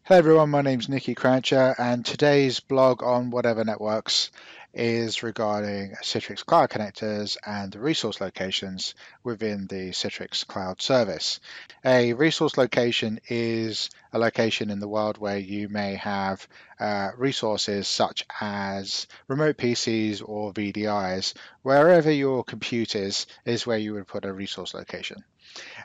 Hello everyone, my name's Nicky Croucher and today's blog on Whatever Networks is regarding Citrix Cloud Connectors and resource locations within the Citrix Cloud service. A resource location is a location in the world where you may have resources such as remote PCs or VDIs. Wherever your compute is where you would put a resource location.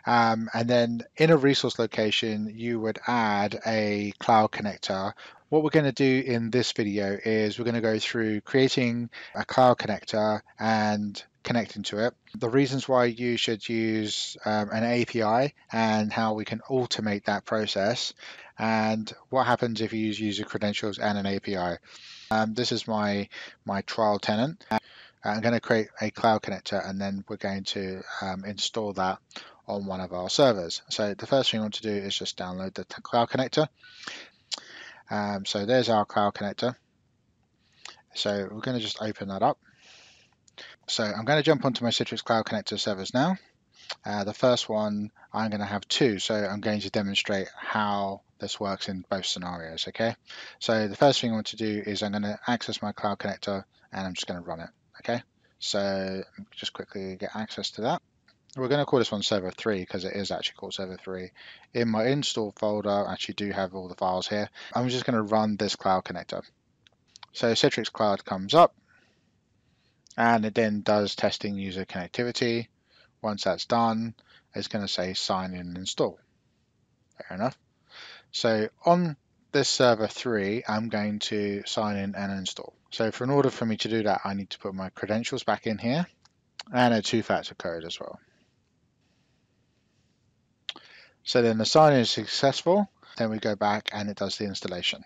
And then in a resource location, you would add a cloud connector. What we're going to do in this video is we're going to go through creating a cloud connector and connecting to it, the reasons why you should use an API and how we can automate that process, and what happens if you use user credentials and an API. This is my trial tenant. I'm going to create a cloud connector and then we're going to install that on one of our servers. So the first thing we want to do is just download the cloud connector. So there's our cloud connector. So we're going to just open that up. So I'm going to jump onto my Citrix Cloud Connector servers now. The first one, I'm going to have two, so I'm going to demonstrate how this works in both scenarios, okay? So the first thing I want to do is I'm going to access my cloud connector and I'm just going to run it, okay? So just quickly get access to that. We're going to call this one server 3 because it is actually called server 3. In my install folder, I actually do have all the files here. I'm just going to run this cloud connector. So Citrix Cloud comes up and it then does testing user connectivity. Once that's done, it's going to say sign in and install. Fair enough. So on this server 3, I'm going to sign in and install. So in order for me to do that, I need to put my credentials back in here and a two-factor code as well. So then the sign-in is successful, then we go back and it does the installation.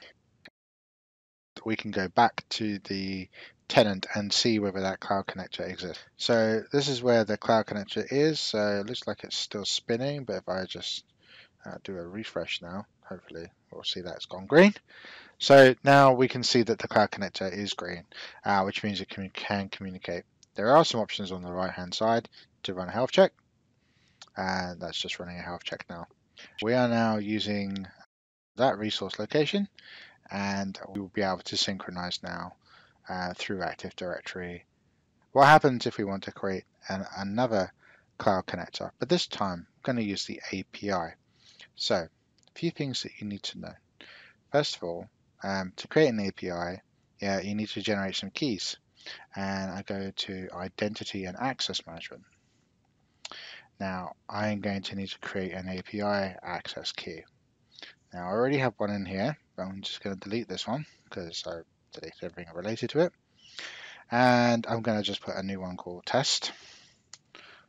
We can go back to the tenant and see whether that cloud connector exists. So this is where the cloud connector is. So it looks like it's still spinning, but if I just do a refresh now, hopefully we'll see that it's gone green. So now we can see that the cloud connector is green, which means it can communicate. There are some options on the right hand side to run a health check, and that's just running a health check now. We are now using that resource location and we will be able to synchronize now through Active Directory. What happens if we want to create another cloud connector, but this time I'm going to use the API. So a few things that you need to know. First of all, to create an API, you need to generate some keys, and I go to Identity and Access Management. Now I'm going to need to create an API access key. Now I already have one in here, but I'm just going to delete this one because I deleted everything related to it. And I'm going to just put a new one called test.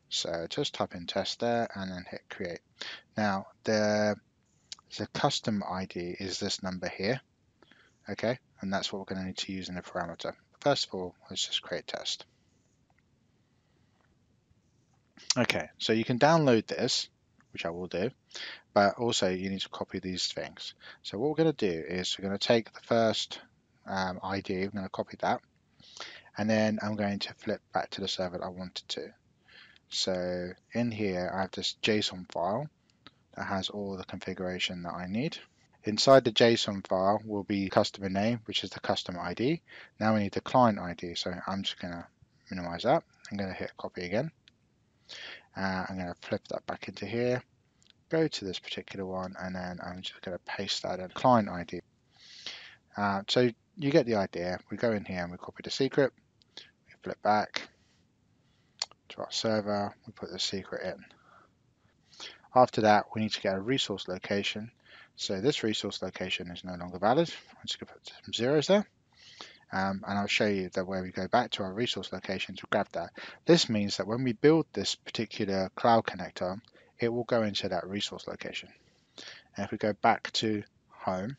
So just type in test there and then hit create. Now the custom ID is this number here, okay? And that's what we're going to need to use in the parameter. First of all, let's just create test. Okay, so you can download this, which I will do, but also you need to copy these things. So what we're going to do is we're going to take the first ID, I'm going to copy that, and then I'm going to flip back to the server that I wanted to. So in here I have this JSON file that has all the configuration that I need. Inside the JSON file will be customer name, which is the customer ID. Now we need the client ID, so I'm just going to minimize that. I'm going to hit copy again. I'm going to flip that back into here, go to this particular one, and then I'm just going to paste that in client ID. So you get the idea. We go in here and we copy the secret, we flip back to our server, we put the secret in. After that, we need to get a resource location. So this resource location is no longer valid. I'm just going to put some zeros there. And I'll show you that where we go back to our resource location to grab that. This means that when we build this particular cloud connector, it will go into that resource location. And if we go back to home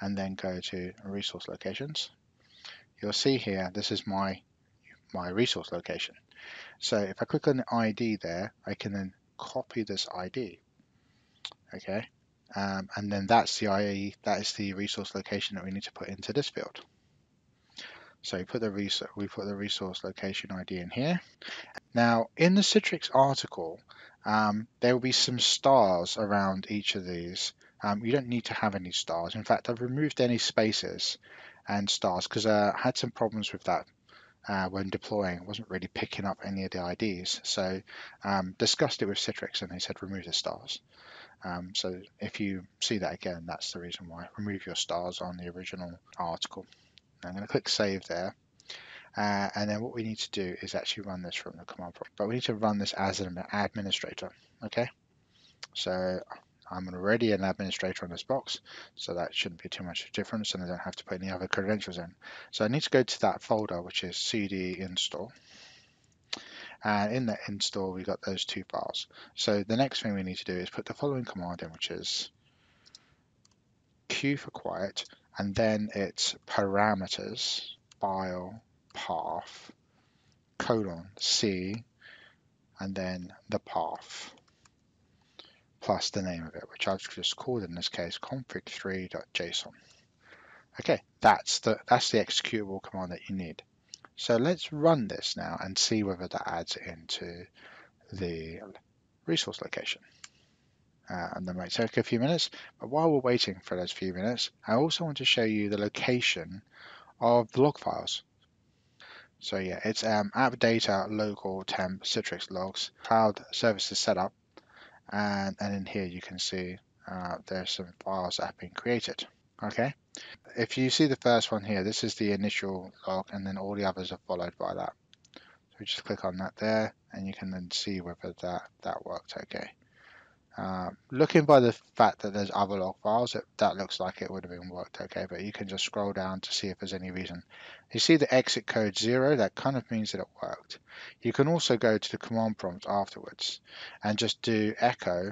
and then go to resource locations, you'll see here, this is my resource location. So if I click on the ID there, I can then copy this ID. Okay, and then that's the ID, that is the resource location that we need to put into this field. So we put the resource location ID in here. Now in the Citrix article, there will be some stars around each of these you don't need to have any stars. In fact, I've removed any spaces and stars because I had some problems with that when deploying. It wasn't really picking up any of the IDs. So discussed it with Citrix and they said remove the stars. So if you see that again, that's the reason why. Remove your stars on the original article. I'm going to click save there. And then what we need to do is actually run this from the command prompt. But we need to run this as an administrator. Okay. So I'm already an administrator on this box, so that shouldn't be too much difference, and I don't have to put any other credentials in. So I need to go to that folder, which is cd install. And in that install, we got those two files. So the next thing we need to do is put the following command in, which is q for quiet, and then it's parameters, file, path, :c, and then the path, plus the name of it, which I've just called in this case config3.json. Okay, that's the executable command that you need. So let's run this now and see whether that adds into the resource location. And that might take a few minutes, but while we're waiting for those few minutes, I also want to show you the location of the log files. So yeah, it's app data local temp Citrix logs cloud services setup, and in here you can see there's some files that have been created. Okay, if you see the first one here, this is the initial log, and then all the others are followed by that. So we just click on that there, and you can then see whether that worked okay. Looking by the fact that there's other log files, that looks like it would have been worked okay, but you can just scroll down to see if there's any reason. You see the exit code 0, that kind of means that it worked. You can also go to the command prompt afterwards and just do echo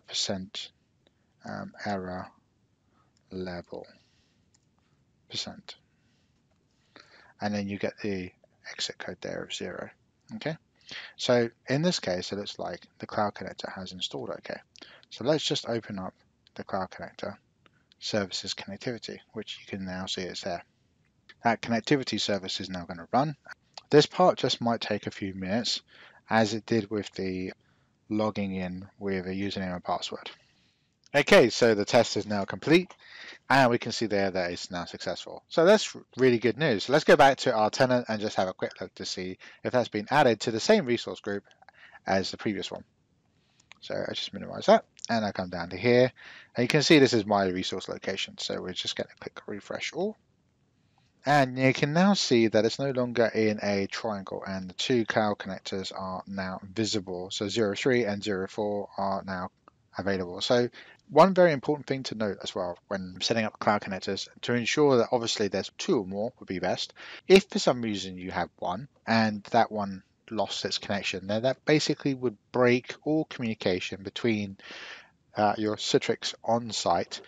percent error level %, and then you get the exit code there of 0. Okay, so in this case, it looks like the Cloud Connector has installed okay. So let's just open up the Cloud Connector services connectivity, which you can now see is there. That connectivity service is now going to run. This part just might take a few minutes, as it did with the logging in with a username and password. Okay, so the test is now complete, and we can see there that it's now successful. So that's really good news. Let's go back to our tenant and just have a quick look to see if that's been added to the same resource group as the previous one. So I just minimize that, and I come down to here, and you can see this is my resource location. So we're just going to click refresh all, and you can now see that it's no longer in a triangle, and the two cloud connectors are now visible. So 03 and 04 are now available. So one very important thing to note as well when setting up cloud connectors, to ensure that obviously there's two or more would be best. If for some reason you have one and that one lost its connection, then that basically would break all communication between your Citrix on-site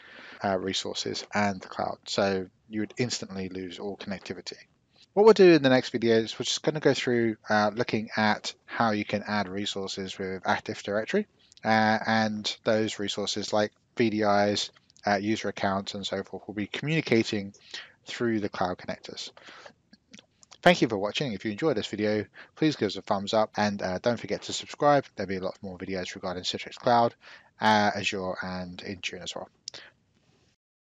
resources and the cloud. So you would instantly lose all connectivity. What we'll do in the next video is we're just going to go through looking at how you can add resources with Active Directory and those resources like VDIs, user accounts and so forth will be communicating through the cloud connectors. Thank you for watching. If you enjoyed this video, please give us a thumbs up, and don't forget to subscribe. There'll be a lot more videos regarding Citrix Cloud, Azure and Intune as well.